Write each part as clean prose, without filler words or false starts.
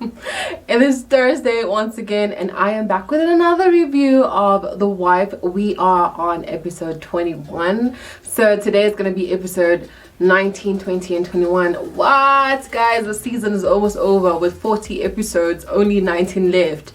It is Thursday once again, and I am back with another review of The Wife. We are on episode 21. So today is going to be episode 19, 20, and 21. What, guys? The season is almost over with 40 episodes, only 19 left.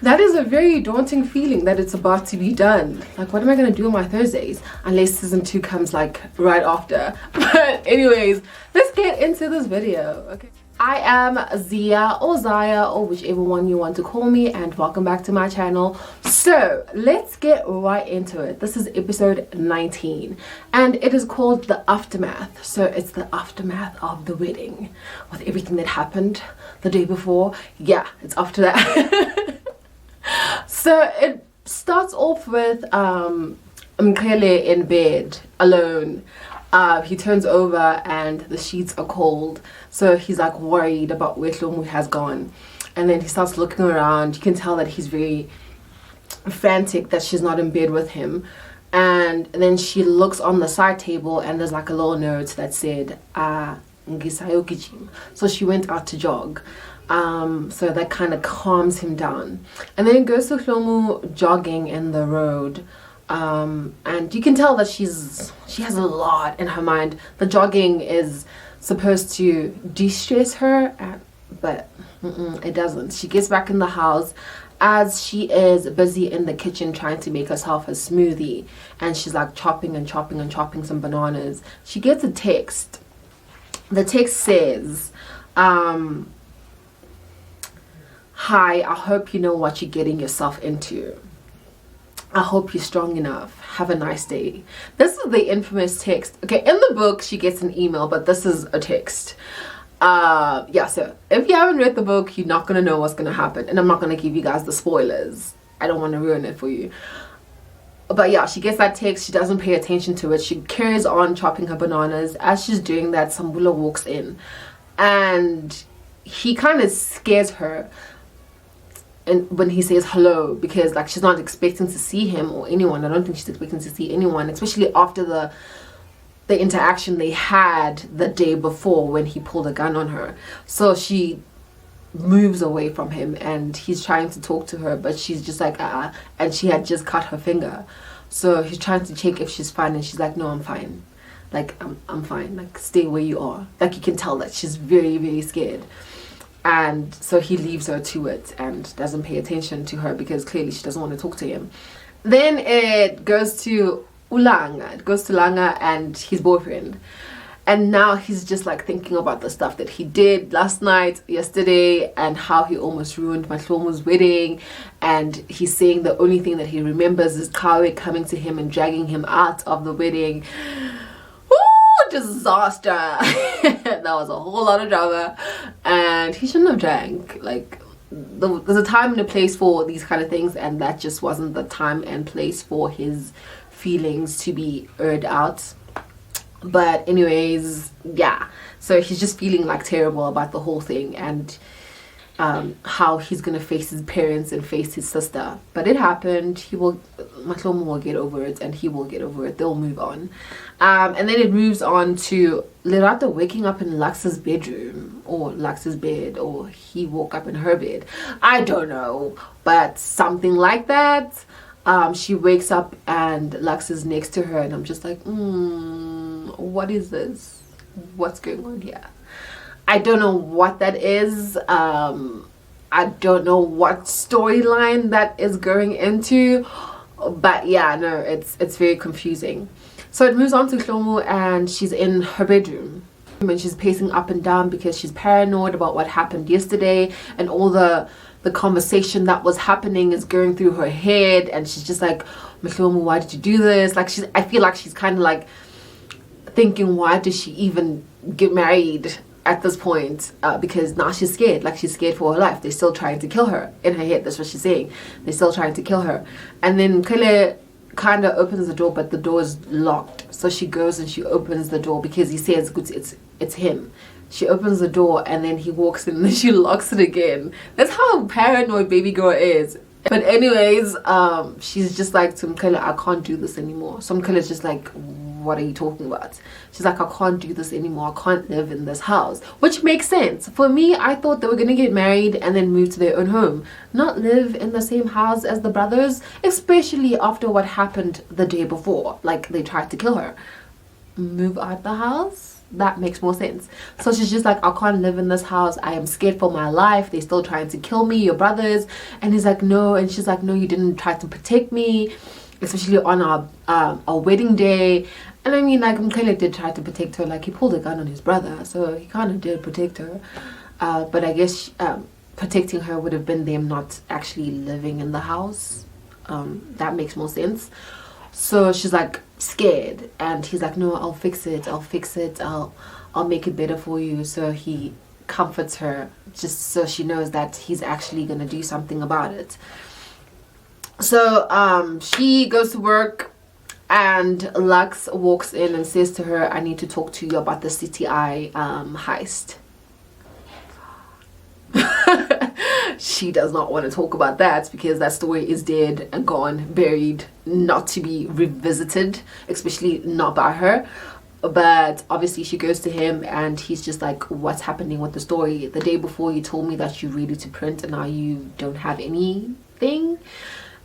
That is a very daunting feeling that it's about to be done. Like, what am I going to do on my Thursdays? Unless season 2 comes like right after. But anyways, let's get into this video, okay? I am Zia or Zaya or whichever one you want to call me, and welcome back to my channel. So let's get right into it. This is episode 19 and it is called The Aftermath. So it's the aftermath of the wedding with everything that happened the day before. Yeah, it's after that. So it starts off with Mkele in bed alone. He turns over and the sheets are cold, so he's like worried about where Hlomu has gone. And then he starts looking around. You can tell that he's very frantic that she's not in bed with him. And then she looks on the side table and there's like a little note that said Ngisayo gijima. So she went out to jog. So that kind of calms him down. And then it goes to Hlomu jogging in the road. And you can tell that she has a lot in her mind. The jogging is supposed to de-stress her, but it doesn't. She gets back in the house as she is busy in the kitchen trying to make herself a smoothie, and she's like chopping and chopping and chopping some bananas. She gets a text. The text says, hi, I hope you know what you're getting yourself into. I hope you're strong enough. Have a nice day. This is the infamous text. Okay, in the book she gets an email, but this is a text. Yeah, so if you haven't read the book, you're not gonna know what's gonna happen, and I'm not gonna give you guys the spoilers. I don't want to ruin it for you. But yeah, she gets that text. She doesn't pay attention to it. She carries on chopping her bananas. As she's doing that, Sambula walks in and he kind of scares her. And when he says hello, because like she's not expecting to see him or anyone. I don't think she's expecting to see anyone, especially after the interaction they had the day before when he pulled a gun on her. So she moves away from him and he's trying to talk to her, but she's just like and she had just cut her finger. So he's trying to check if she's fine, and she's like, no, I'm fine. Like I'm fine. Like, stay where you are. Like, you can tell that she's very, very scared. And so he leaves her to it and doesn't pay attention to her because clearly she doesn't want to talk to him. Then it goes to Ulanga. It goes to Langa and his boyfriend. And now he's just like thinking about the stuff that he did last night, yesterday, and how he almost ruined Mahlomu's wedding. And he's saying the only thing that he remembers is Kawe coming to him and dragging him out of the wedding. Disaster. That was a whole lot of drama, and he shouldn't have drank. Like, there's a time and a place for these kind of things, and that just wasn't the time and place for his feelings to be aired out. But anyways, yeah, so he's just feeling like terrible about the whole thing, and how he's gonna face his parents and face his sister. But it happened. Mahlomu will get over it, and he will get over it. They'll move on. And then it moves on to Lerato waking up in Lux's bedroom, or Lux's bed, or he woke up in her bed. I don't know, but something like that. She wakes up and Lux is next to her, and I'm just like, what is this? What's going on here? I don't know what that is. I don't know what storyline that is going into, but yeah, no, it's very confusing. So it moves on to Hlomu, and she's in her bedroom and she's pacing up and down because she's paranoid about what happened yesterday, and all the conversation that was happening is going through her head, and she's just like, Hlomu, why did you do this? Like, I feel like she's kind of like thinking, why did she even get married at this point? Because now she's scared. Like, she's scared for her life. They're still trying to kill her. In her head, that's what she's saying. They're still trying to kill her. And then Kele kind of opens the door, but the door is locked. So she goes and she opens the door because he says it's him. She opens the door and then he walks in and then she locks it again. That's how paranoid baby girl is. But anyways, she's just like to Mkele, I can't do this anymore. So Mkele is just like, what are you talking about? She's like, I can't do this anymore, I can't live in this house. Which makes sense. For me, I thought they were gonna get married and then move to their own home, not live in the same house as the brothers, especially after what happened the day before. Like, they tried to kill her. Move out the house? That makes more sense. So she's just like, I can't live in this house, I am scared for my life, they're still trying to kill me, your brothers. And he's like, no. And she's like, no, you didn't try to protect me, especially on our wedding day. And I mean, like, Mkhele did try to protect her, like he pulled a gun on his brother, so he kind of did protect her. But I guess protecting her would have been them not actually living in the house. That makes more sense. So she's like scared, and he's like, no, I'll fix it, I'll make it better for you. So he comforts her, just so she knows that he's actually gonna do something about it. So she goes to work, and Lux walks in and says to her, I need to talk to you about the CTI heist. She does not want to talk about that because that story is dead and gone, buried, not to be revisited, especially not by her. But obviously she goes to him, and he's just like, what's happening with the story? The day before you told me that you're ready to print, and now you don't have anything.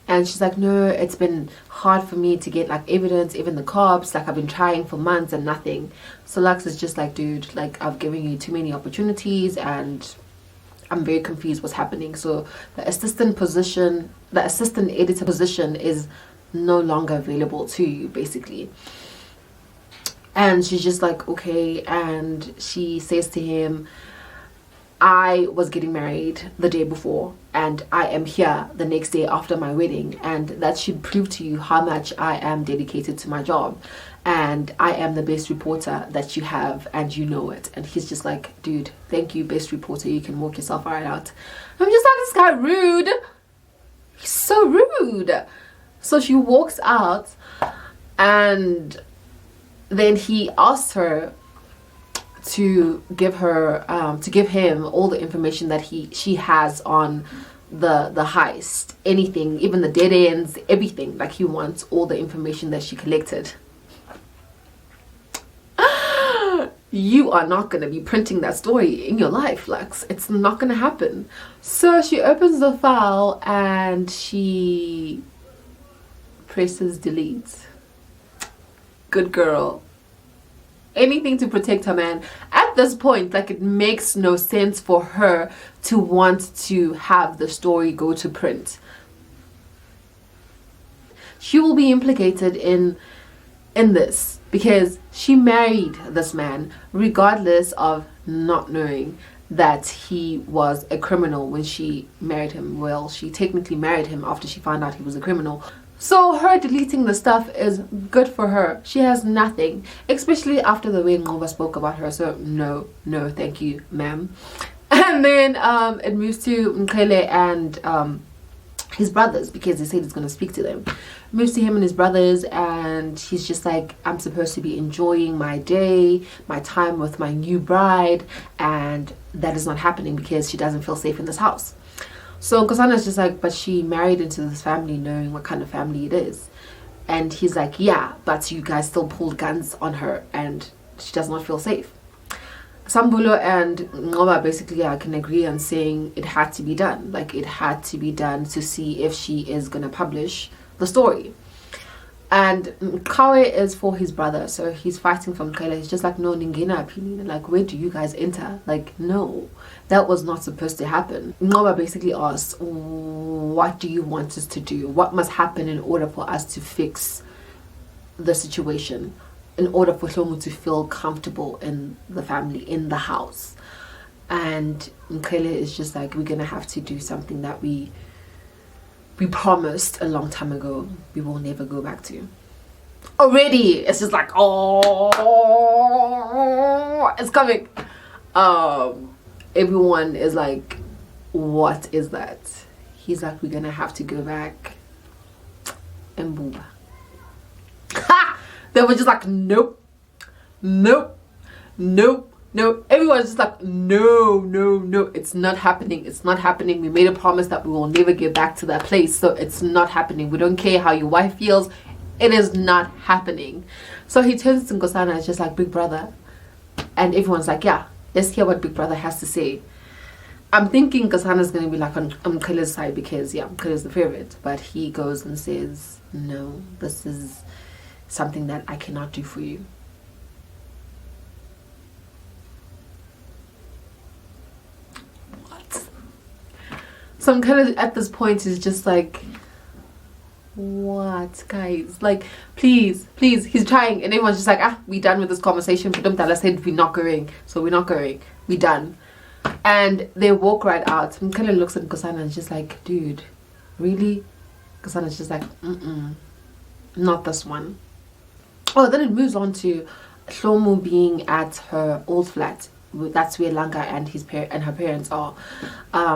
And she's like, no, it's been hard for me to get like evidence, even the cops, like I've been trying for months and nothing. So Lux is just like, dude, like I've given you too many opportunities and I'm very confused what's happening. So the assistant editor position is no longer available to you, basically. And she's just like, okay. And she says to him, I was getting married the day before, and I am here the next day after my wedding, and that should prove to you how much I am dedicated to my job, and I am the best reporter that you have, and you know it. And he's just like, dude, thank you, best reporter, you can walk yourself right out. I'm just like, this guy rude. He's so rude. So she walks out, and then he asks her to give him all the information that she has on the heist, anything, even the dead ends, everything. Like, he wants all the information that she collected. You are not going to be printing that story in your life, Lux. It's not going to happen. So she opens the file and she presses delete. Good girl. Anything to protect her man. At this point, like, it makes no sense for her to want to have the story go to print. She will be implicated in this because she married this man regardless of not knowing that he was a criminal when she married him. Well, she technically married him after she found out he was a criminal. So her deleting the stuff is good for her. She has nothing, especially after the way Yambuba spoke about her. So no, thank you, ma'am. And then it moves to Mkhele and his brothers, because he said he's going to speak to them. Moves to him and his brothers, and he's just like, I'm supposed to be enjoying my day, my time with my new bride, and that is not happening because she doesn't feel safe in this house. So Nkosana's just like, but she married into this family knowing what kind of family it is. And he's like, yeah, but you guys still pulled guns on her and she does not feel safe. Sambulo and Yambuba basically, I can agree on saying it had to be done. Like, it had to be done to see if she is going to publish the story. And Kawe is for his brother, so he's fighting for Mkhele. He's just like, no, Ningena opinion. Like, where do you guys enter? Like, no, that was not supposed to happen. Yambuba basically asks, what do you want us to do? What must happen in order for us to fix the situation? In order for Hlomu to feel comfortable in the family, in the house. And Mkhele is just like, we're gonna have to do something that we promised a long time ago we will never go back to. Already it's just like, oh, it's coming. Everyone is like, what is that? He's like, we're gonna have to go back. Yambuba. They were just like, nope. Everyone's just like, no, it's not happening. We made a promise that we will never get back to that place, so it's not happening. We don't care how your wife feels. It is not happening. So he turns to Nkosana and is just like, Big Brother. And everyone's like, yeah, let's hear what Big Brother has to say. I'm thinking Nkosana's going to be like on Mkhile's side because, yeah, Mkhile's the favorite. But he goes and says, no, this is something that I cannot do for you. What? So I'm kind of at this point is just like, what, guys? Like, please, he's trying. And everyone's just like, we done with this conversation. But Mdala said we're not going. So we're not going. We done. And they walk right out. Mkhile's looks at Nkosana and is just like, dude, really? Nkosana's just like, not this one. Oh, then it moves on to Hlomu being at her old flat. That's where Langa and her parents are.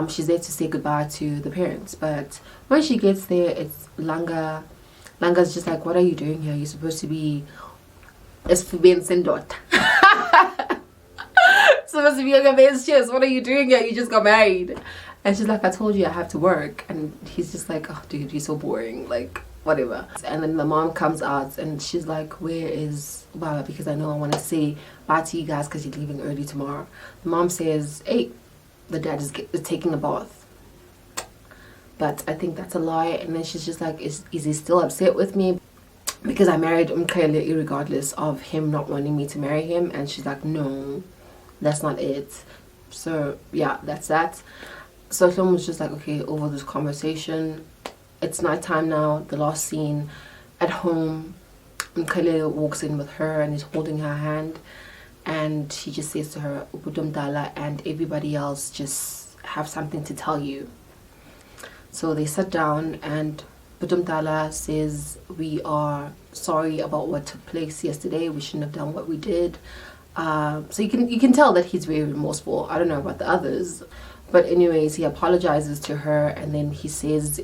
She's there to say goodbye to the parents. But when she gets there, it's Langa. Langa's just like, what are you doing here? You're supposed to be Sendot. Supposed to be on your best chest. What are you doing here? You just got married. And she's like, I told you I have to work. And he's just like, oh, dude, you're so boring. Like, whatever. And then the mom comes out and she's like, where is Baba? Because I know I want to say bye to you guys because you're leaving early tomorrow. The mom says, hey, the dad is taking a bath. But I think that's a lie. And then she's just like, is he still upset with me because I married Mkhele irregardless of him not wanting me to marry him? And she's like, no, that's not it. So yeah, that's that. So Hlomu was just like, okay, over this conversation. It's nighttime now, the last scene at home. Mkhele walks in with her and is holding her hand, and he just says to her, Ubudumdala and everybody else just have something to tell you. So they sit down and Budumdala says, we are sorry about what took place yesterday. We shouldn't have done what we did. So you can tell that he's very remorseful. I don't know about the others. But anyways, he apologizes to her, and then he says,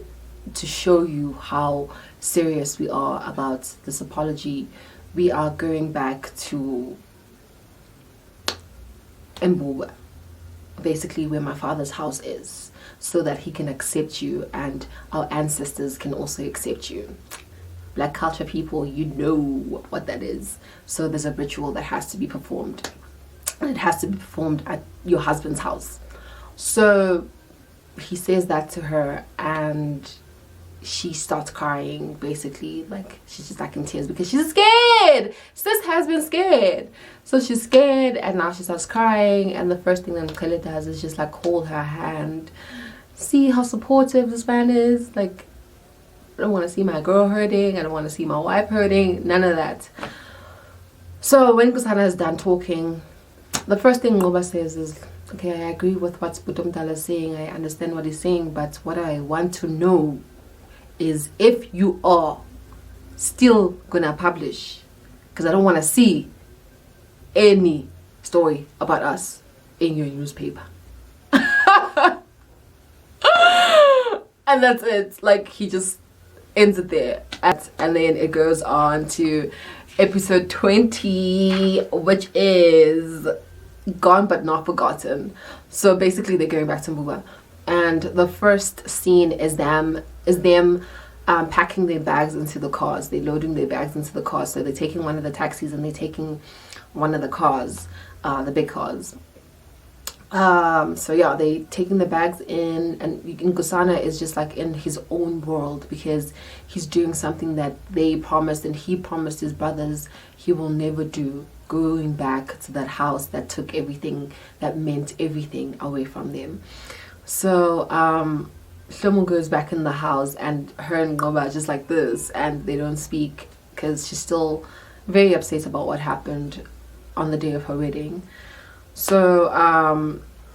to show you how serious we are about this apology, we are going back to Yambuba, basically where my father's house is, so that he can accept you and our ancestors can also accept you. Black culture people, you know what that is. So there's a ritual that has to be performed, and it has to be performed at your husband's house. So he says that to her, and she starts crying, basically. Like, she's just like in tears because she's scared. Sis has been scared. So she's scared, and now she starts crying, and the first thing that Mkhele does is just like hold her hand. See how supportive this man is. Like, I don't want to see my girl hurting. I don't want to see my wife hurting. None of that. So when Nkosana is done talking, the first thing Ngoba says is, okay, I agree with what Budumdala is saying. I understand what he's saying. But what I want to know is if you are still going to publish. Because I don't want to see any story about us in your newspaper. And that's it. Like, he just ends it there. And then it goes on to episode 20, which is Gone But Not Forgotten. So basically they're going back to Yambuba, and the first scene is them packing their bags into the cars. They're loading their bags into the cars. So they're taking one of the taxis and they're taking one of the cars, the big cars. So yeah, they taking the bags in, and Nkosana is just like in his own world because he's doing something that they promised and he promised his brothers he will never do, going back to that house that took everything, that meant everything away from them. So Hlomu goes back in the house, and her and Ngoba are just like this, and they don't speak because she's still very upset about what happened on the day of her wedding. So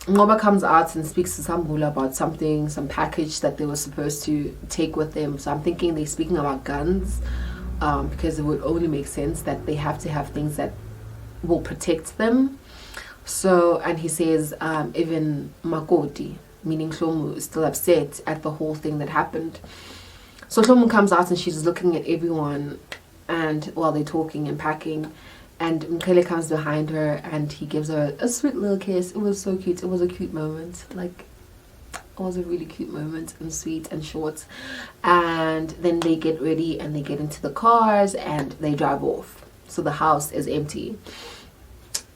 Ngoba comes out and speaks to Sambula about something, some package that they were supposed to take with them. So I'm thinking they're speaking about guns, because it would only make sense that they have to have things that will protect them. So, and he says even Makoti, meaning Hlomu, is still upset at the whole thing that happened. So Hlomu comes out and she's looking at everyone, and while they're talking and packing, and Mkhele comes behind her and he gives her a sweet little kiss. It was so cute. It was a cute moment. Like, was a really cute moment and sweet and short. And then they get ready and they get into the cars and they drive off. So the house is empty.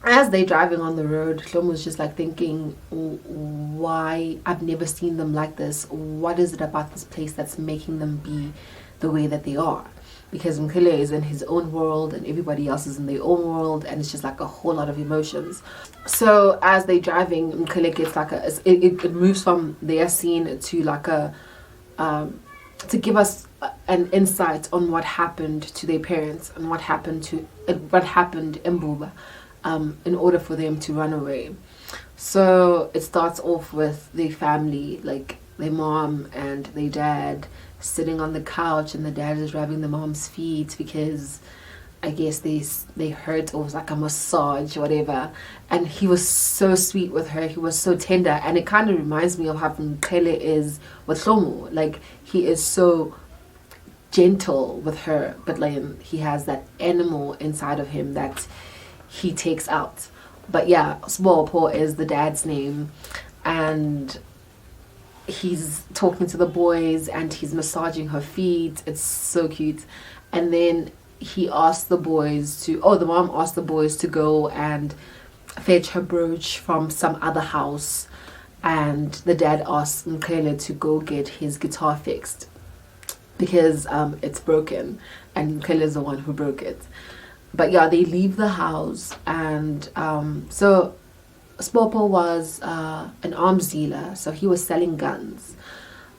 As they're driving on the road, Shlomo was just like thinking, why? I've never seen them like this. What is it about this place that's making them be the way that they are? Because Mkhele is in his own world and everybody else is in their own world, and it's just like a whole lot of emotions. So as they're driving, Mkhele gets like it moves from their scene to like a to give us an insight on what happened to their parents and what happened in Yambuba, in order for them to run away. So it starts off with their family, like their mom and their dad sitting on the couch, and the dad is rubbing the mom's feet because I guess they hurt, or it was like a massage or whatever. And he was so sweet with her, he was so tender, and it kind of reminds me of how Mkhele is with Shlomo. Like, he is so gentle with her, but like he has that animal inside of him that he takes out. But yeah, Small is the dad's name, and he's talking to the boys and he's massaging her feet. It's so cute. And then he asked the boys to, the mom asked the boys to go and fetch her brooch from some other house, and the dad asked Mkhele to go get his guitar fixed because it's broken, and Mkhele is the one who broke it. But yeah, they leave the house, and so Spopo was an arms dealer, so he was selling guns.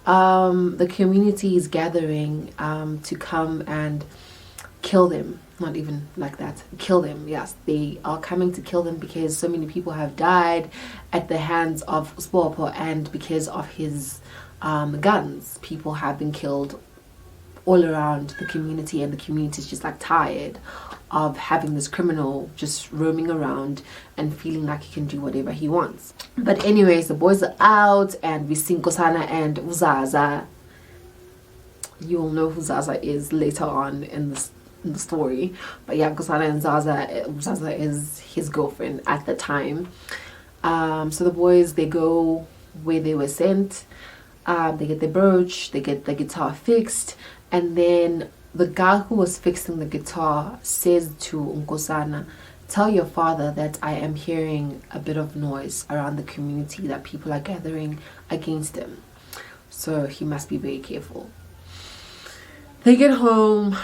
The community is gathering to come and kill them. Not even like that, kill them. Yes, they are coming to kill them because so many people have died at the hands of Spopo, and because of his guns, people have been killed all around the community, and the community is just like tired of having this criminal just roaming around and feeling like he can do whatever he wants. But anyways, the boys are out, and we see Nkosana and Uzaza. You will know who Zaza is later on in the story. But yeah, Nkosana and Zaza is his girlfriend at the time. So the boys, they go where they were sent. They get the brooch, they get the guitar fixed, and then the guy who was fixing the guitar says to Nkosana, tell your father that I am hearing a bit of noise around the community, that people are gathering against him. So he must be very careful. They get home.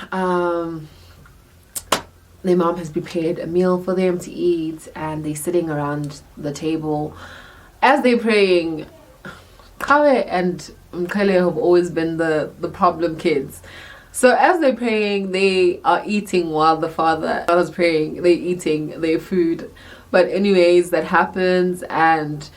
Their mom has prepared a meal for them to eat, and they're sitting around the table. As they're praying, Kawe and Mkhele have always been the problem kids. So as they're praying, they are eating while the father's praying. They're eating their food. But anyways, that happens, and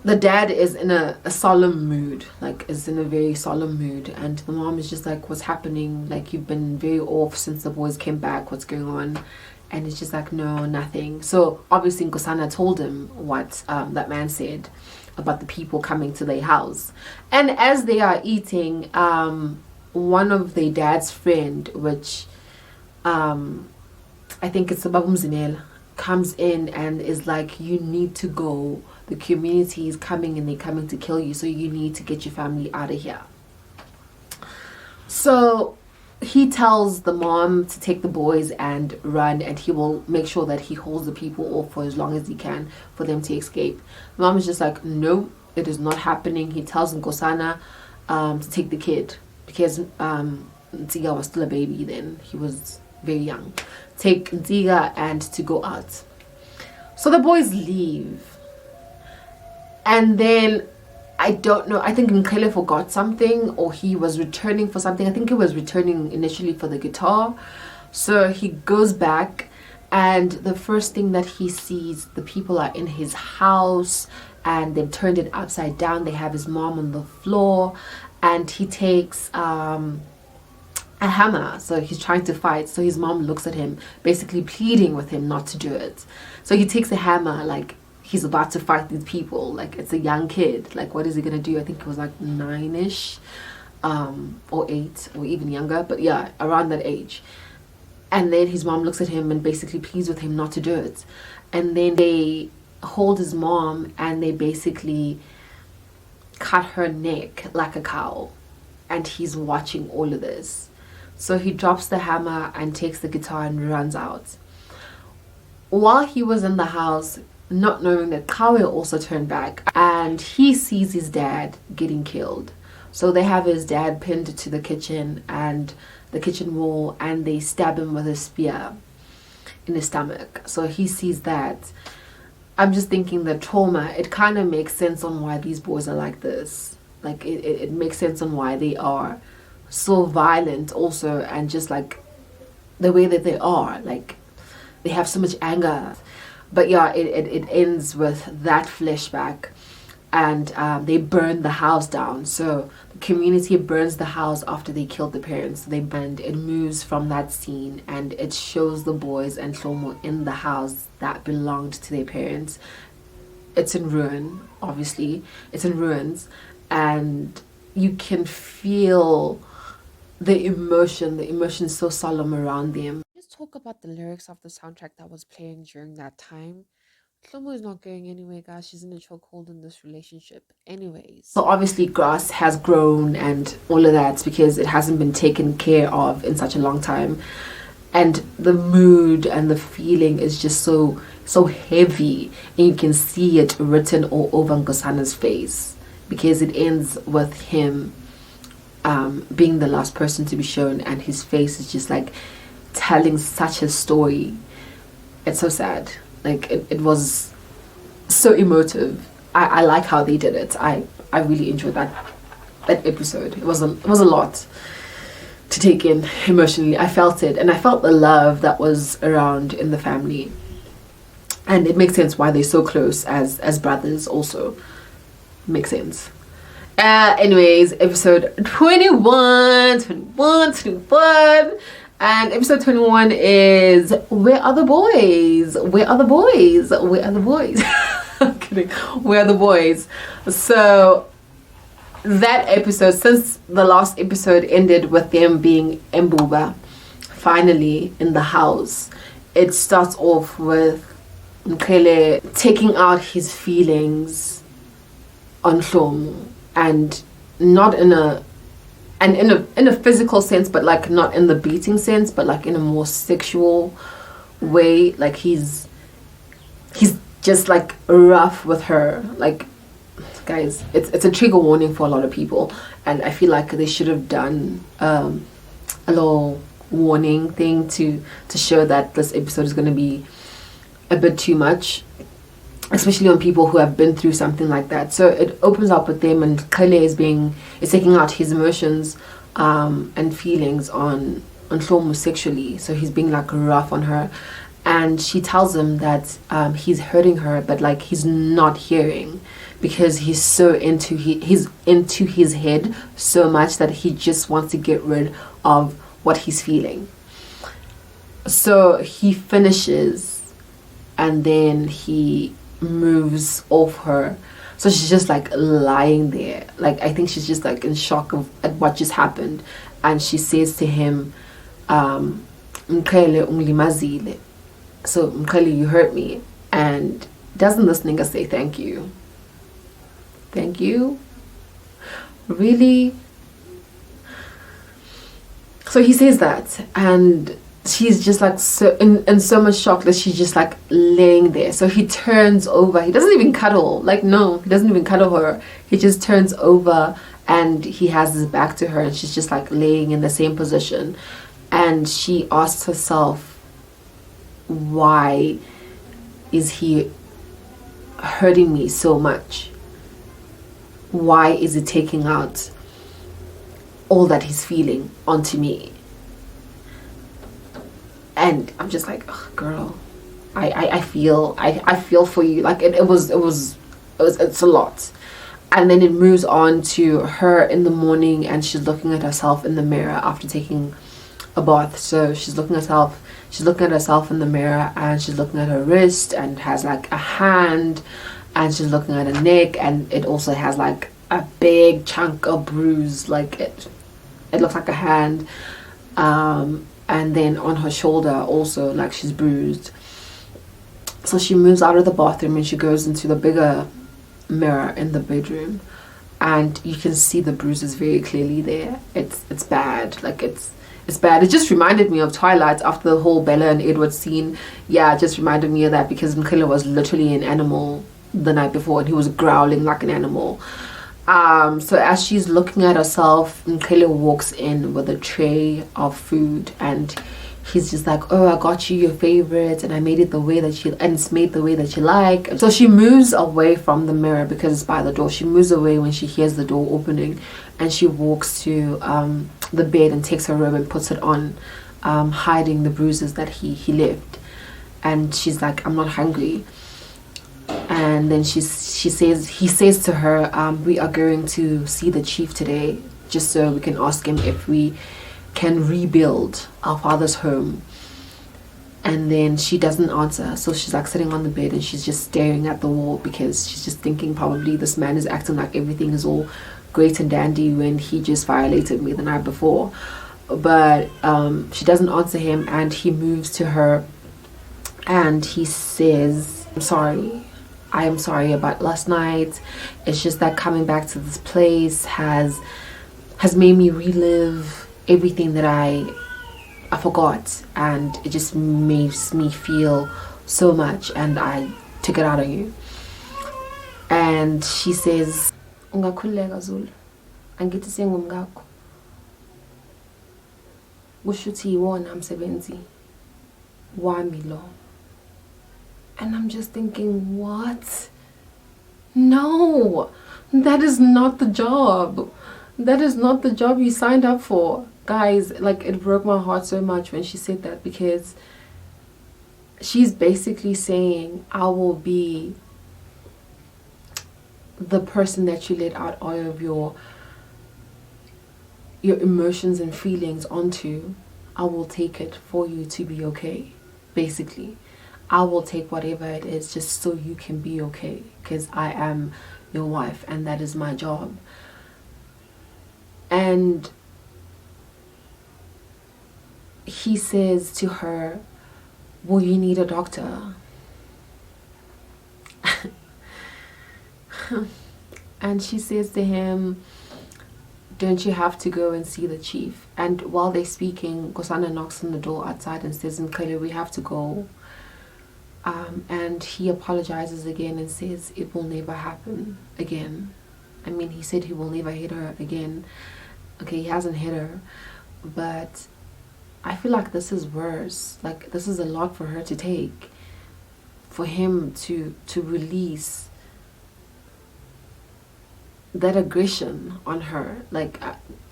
the dad is in a solemn mood, like is in a very solemn mood, and the mom is just like, what's happening? Like, you've been very off since the boys came back, what's going on? And it's just like, no, nothing. So obviously Nkosana told him what that man said about the people coming to their house. And as they are eating, one of their dad's friend, which I think it's Babu Mzinel, comes in and is like, you need to go, the community is coming and they're coming to kill you, so you need to get your family out of here. So he tells the mom to take the boys and run, and he will make sure that he holds the people off for as long as he can for them to escape. The mom is just like, no, it is not happening. He tells Nkosana to take the kid, because Ntiga was still a baby then. He was very young. Take Ntiga and to go out. So the boys leave. And then, I don't know, I think Mkhele forgot something, or he was returning for something. I think he was returning initially for the guitar. So he goes back, and the first thing that he sees, the people are in his house, and they've turned it upside down. They have his mom on the floor, and he takes a hammer. So he's trying to fight. So his mom looks at him, basically pleading with him not to do it. So he takes a hammer, like he's about to fight these people. Like, it's a young kid. Like, what is he gonna do? I think it was like 9ish, or 8, or even younger. But yeah, around that age. And then his mom looks at him and basically pleads with him not to do it. And then they hold his mom, and they basically cut her neck like a cow, and he's watching all of this. So he drops the hammer and takes the guitar and runs out. While he was in the house, not knowing that Kawe also turned back, and he sees his dad getting killed. So they have his dad pinned to the kitchen and the kitchen wall, and they stab him with a spear in his stomach. So he sees that. I'm just thinking the trauma, it kind of makes sense on why these boys are like this. Like it makes sense on why they are so violent also, and just like the way that they are, like they have so much anger. But yeah, it ends with that flashback, and they burn the house down. So the community burns the house after they killed the parents. And it moves from that scene, and it shows the boys and Shlomo in the house that belonged to their parents. It's in ruin, obviously. It's in ruins, and you can feel the emotion so solemn around them. Let's talk about the lyrics of the soundtrack that was playing during that time. Shlomo is not going anywhere, guys. She's in a chokehold in this relationship anyways. So obviously grass has grown and all of that because it hasn't been taken care of in such a long time. And the mood and the feeling is just so heavy, and you can see it written all over Nkosana's face, because it ends with him being the last person to be shown, and his face is just like telling such a story. It's so sad. Like it was so emotive. I like how they did it. I really enjoyed that episode. It was a lot to take in emotionally. I felt it, and I felt the love that was around in the family, and it makes sense why they're so close as brothers. Also makes sense. Anyways, episode 21, and episode 21 is Where Are the Boys? Where are the boys? Where are the boys? I'm kidding. Where are the boys? So that episode, since the last episode ended with them being Yambuba finally in the house, it starts off with Mkhele taking out his feelings on Shlomo, and not in a physical sense, but like not in the beating sense, but like in a more sexual way. Like he's just like rough with her. Like, guys, it's a trigger warning for a lot of people, and I feel like they should have done a little warning thing to show that this episode is going to be a bit too much, especially on people who have been through something like that. So it opens up with them, and Kale is taking out his emotions and feelings on Shlomo sexually. So he's being like rough on her, and she tells him that he's hurting her, but like he's not hearing, because he's so into his head so much that he just wants to get rid of what he's feeling. So he finishes, and then he moves off her. So she's just like lying there. Like, I think she's just like in shock at what just happened. And she says to him, Mkhele ungilimazile. So Mkhele, you hurt me. And doesn't this nigga say thank you? Thank you? Really? So he says that, and she's just like so in so much shock that she's just like laying there. So he turns over. He doesn't even cuddle. Like, no, he doesn't even cuddle her. He just turns over, and he has his back to her, and she's just like laying in the same position. And she asks herself, why is he hurting me so much? Why is he taking out all that he's feeling onto me? And I'm just like, oh, girl, I feel for you. Like it's a lot. And then it moves on to her in the morning, and she's looking at herself in the mirror after taking a bath. So she's looking at herself in the mirror, and she's looking at her wrist, and has like a hand, and she's looking at her neck, and it also has like a big chunk of bruise. Like it looks like a hand. And then on her shoulder also, like, she's bruised. So she moves out of the bathroom, and she goes into the bigger mirror in the bedroom, and you can see the bruises very clearly there. It's bad. Like it's bad. It just reminded me of Twilight after the whole Bella and Edward scene. Yeah, it just reminded me of that, because Mkhile was literally an animal the night before, and he was growling like an animal. So as she's looking at herself, Mkhile walks in with a tray of food, and he's just like, oh, I got you your favorite, and I made it the way that you, and it's made the way that you like. So she moves away from the mirror because it's by the door. She moves away when she hears the door opening, and she walks to the bed and takes her robe and puts it on, hiding the bruises that he left. And she's like, I'm not hungry. And then he says to her, we are going to see the chief today, just so we can ask him if we can rebuild our father's home. And then she doesn't answer, so she's like sitting on the bed and she's just staring at the wall, because she's just thinking probably this man is acting like everything is all great and dandy when he just violated me the night before. But she doesn't answer him, and he moves to her and he says, I am sorry about last night. It's just that coming back to this place has made me relive everything that I forgot, and it just makes me feel so much, and I took it out on you. And she says, ungakhululeka Zulu, angithi sengumngakho, kusho ukuthi yiwona msebenzi wami lo. And I'm just thinking, what? No, that is not the job. That is not the job you signed up for. Guys, like, it broke my heart so much when she said that, because she's basically saying, I will be the person that you let out all of your emotions and feelings onto. I will take it for you to be okay, basically. I will take whatever it is just so you can be okay, because I am your wife and that is my job. And he says to her, will you need a doctor? And she says to him, don't you have to go and see the chief? And while they're speaking, Nkosana knocks on the door outside and says, Nkele, we have to go. And he apologizes again and says it will never happen again. I mean, he said he will never hit her again. Okay, he hasn't hit her, but I feel like this is worse. Like, this is a lot for her to take, for him to release that aggression on her. Like,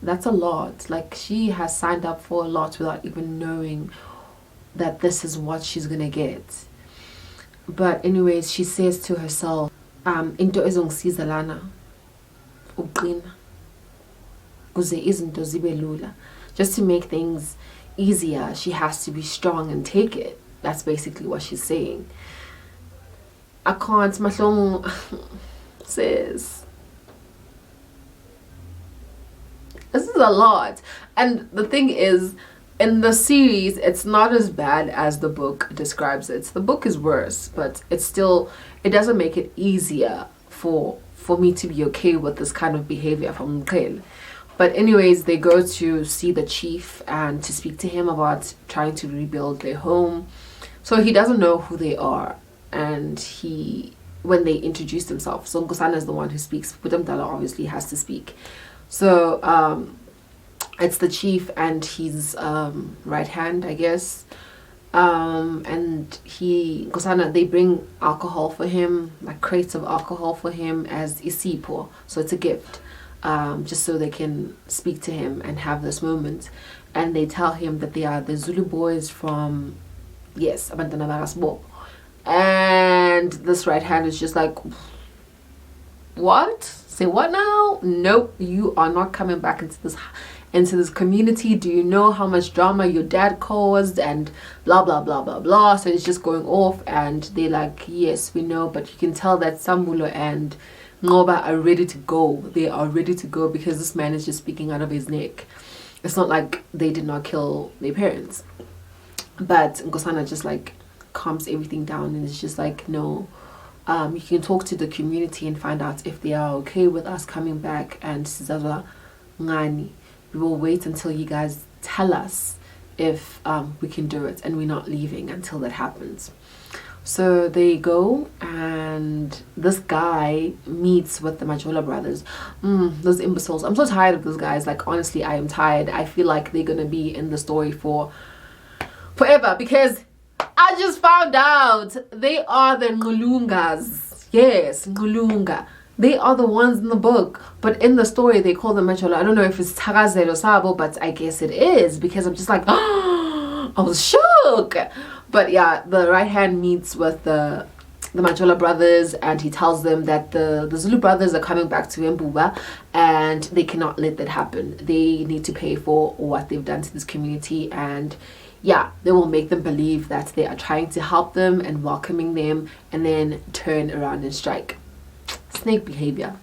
that's a lot. Like, she has signed up for a lot without even knowing that this is what she's gonna get. But anyways, she says to herself, into ezongisiza lana uqina kuze izinto zibe lula. Just to make things easier, she has to be strong and take it. That's basically what she's saying. I can't, mahlomo says, this is a lot. And the thing is, in the series, it's not as bad as the book describes it. The book is worse, but it's still, it doesn't make it easier for me to be okay with this kind of behavior from Mkhele. But anyways, they go to see the chief and to speak to him about trying to rebuild their home. So he doesn't know who they are, and when they introduce themselves, so Nkosana is the one who speaks. Budamdala obviously has to speak. So it's the chief and his right hand, I guess. And Nkosana, they bring alcohol for him, like crates of alcohol for him as isipo. So it's a gift, just so they can speak to him and have this moment. And they tell him that they are the Zulu boys from, yes, Abantwana Barasbo. And this right hand is just like, what? Say what now? Nope, you are not coming back into this community. Do you know how much drama your dad caused, and blah blah blah blah blah. So it's just going off, and they're like, yes, we know, but you can tell that Sambulo and Ngoba are ready to go. They are ready to go because this man is just speaking out of his neck. It's not like they did not kill their parents, but Nkosana just like calms everything down and it's just like, no, you can talk to the community and find out if they are okay with us coming back, and sizazwa ngani. We will wait until you guys tell us if we can do it, and we're not leaving until that happens. So they go, and this guy meets with the Majola brothers. Those imbeciles. I'm so tired of those guys. Like, honestly, I am tired. I feel like they're gonna be in the story for forever, because I just found out they are the Ngulungas. Yes, Ngulunga. They are the ones in the book, but in the story they call them Majola. I don't know if it's Tagaze or Sabo, but I guess it is, because I'm just like, oh, I was shook. But yeah, the right hand meets with the Majola brothers, and he tells them that the Zulu brothers are coming back to Yambuba, and they cannot let that happen. They need to pay for what they've done to this community, and yeah, they will make them believe that they are trying to help them and welcoming them, and then turn around and strike. Snake behavior.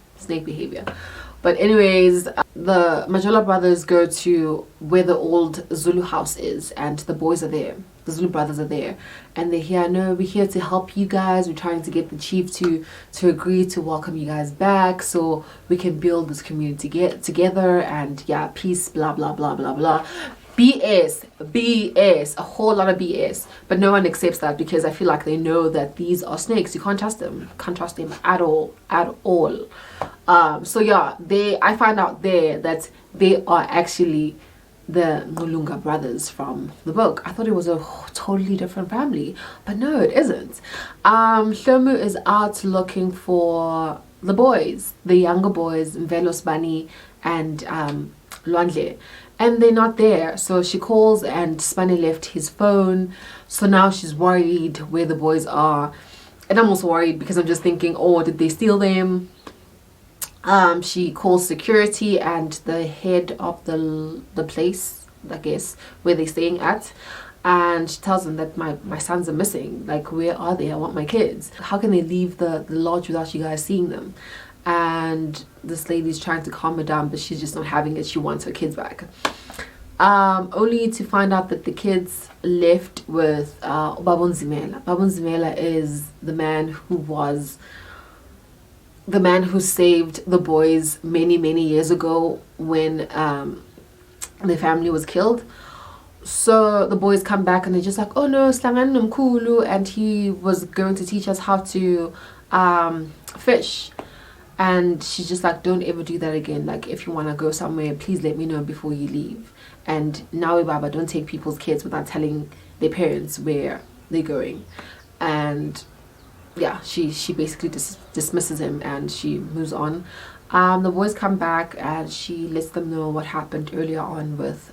But anyways, the Majola brothers go to where the old Zulu house is, and the boys are there. The Zulu brothers are there, and they're here. No, we're here to help you guys. We're trying to get the chief to agree to welcome you guys back, so we can build this community together, and yeah, peace, blah blah blah blah blah. BS, a whole lot of BS. But no one accepts that, because I feel like they know that these are snakes. You can't trust them. Can't trust them at all. So yeah, I find out there that they are actually the Ngulunga brothers from the book. I thought it was a totally different family, but no, it isn't. Hlomu is out looking for the boys, the younger boys, Mvelos Bani and Lwandle, and they're not there. So she calls, and Spani left his phone, so now she's worried where the boys are. And I'm also worried because I'm just thinking, oh, did they steal them? She calls security and the head of the place, I guess, where they're staying at, and she tells them that my sons are missing. Like, where are they? I want my kids. How can they leave the lodge without you guys seeing them? And this lady's trying to calm her down, but she's just not having it. She wants her kids back. Only to find out that the kids left with Babun Zimela. Babun Zimela is the man who saved the boys many years ago when their family was killed. So the boys come back, and they're just like, oh no, Slangan Mkulu, and he was going to teach us how to fish. And she's just like, don't ever do that again. Like, if you want to go somewhere, please let me know before you leave. And Nawe Baba, don't take people's kids without telling their parents where they're going. And yeah, she basically dismisses him, and she moves on. The boys come back, and she lets them know what happened earlier on with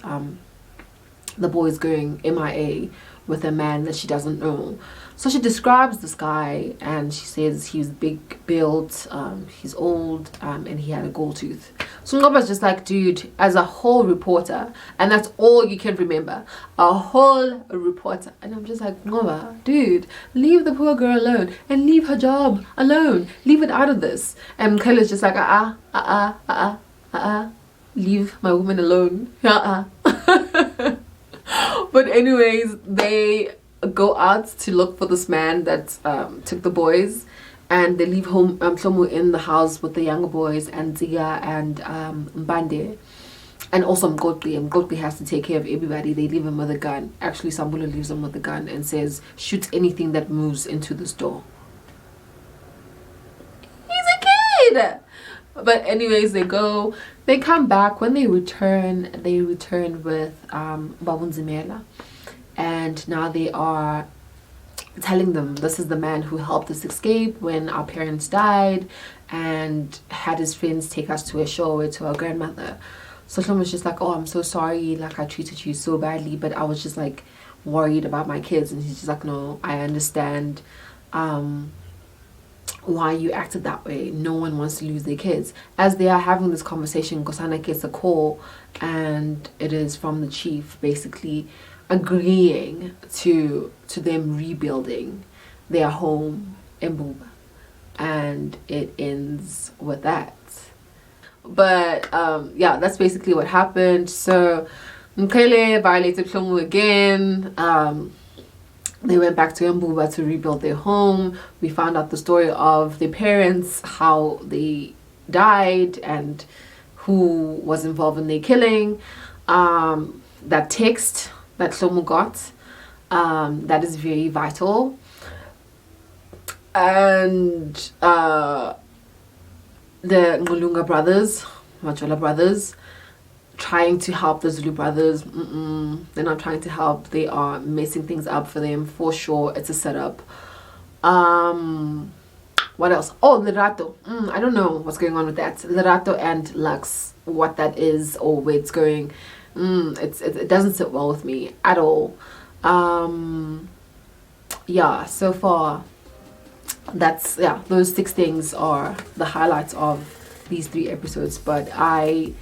the boys going MIA with a man that she doesn't know. So she describes this guy, and she says he was big built, he's old, and he had a gold tooth. So Ngoba's just like, dude, as a whole reporter, and that's all you can remember, a whole reporter. And I'm just like, Ngoba, dude, leave the poor girl alone, and leave her job alone. Leave it out of this. And Kayla's just like, leave my woman alone. But anyways, they go out to look for this man that took the boys, and they leave home Mhlomu in the house with the younger boys, and Ziga and Mbande, and also Mgotli. Mgotli has to take care of everybody. They leave him with a gun. Actually, Sambula leaves him with a gun and says, shoot anything that moves into this door. He's a kid! But anyways, they go. They come back. When they return with Babun Zimela. And now they are telling them, this is the man who helped us escape when our parents died, and had his friends take us to a show to our grandmother. So Shlomo was just like, oh, I'm so sorry, like I treated you so badly, but I was just like worried about my kids. And he's just like, no, I understand why you acted that way. No one wants to lose their kids. As they are having this conversation, Gosana gets a call, and it is from the chief, basically agreeing to them rebuilding their home in Buba, and it ends with that. But yeah, that's basically what happened. So Mkele violated Hlomu again, they went back to Yambuba to rebuild their home. We found out the story of their parents, how they died and who was involved in their killing. That text that Shlomo got, that is very vital. And the Ngulunga brothers, Majola brothers, trying to help the Zulu brothers. They're not trying to help. They are messing things up for them for sure. It's a setup. What else? Oh, Lerato. I don't know what's going on with that. Lerato and Lux, what that is or where it's going. It doesn't sit well with me at all. Yeah, so far that's, yeah, those 6 things are the highlights of these 3 episodes. But I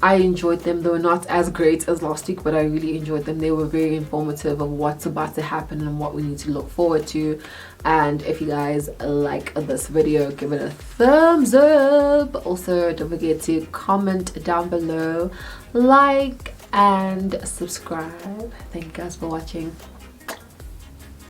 enjoyed them. They were not as great as last week, but I really enjoyed them. They were very informative of what's about to happen and what we need to look forward to. And if you guys like this video, give it a thumbs up. Also, don't forget to comment down below, like and subscribe. Thank you guys for watching.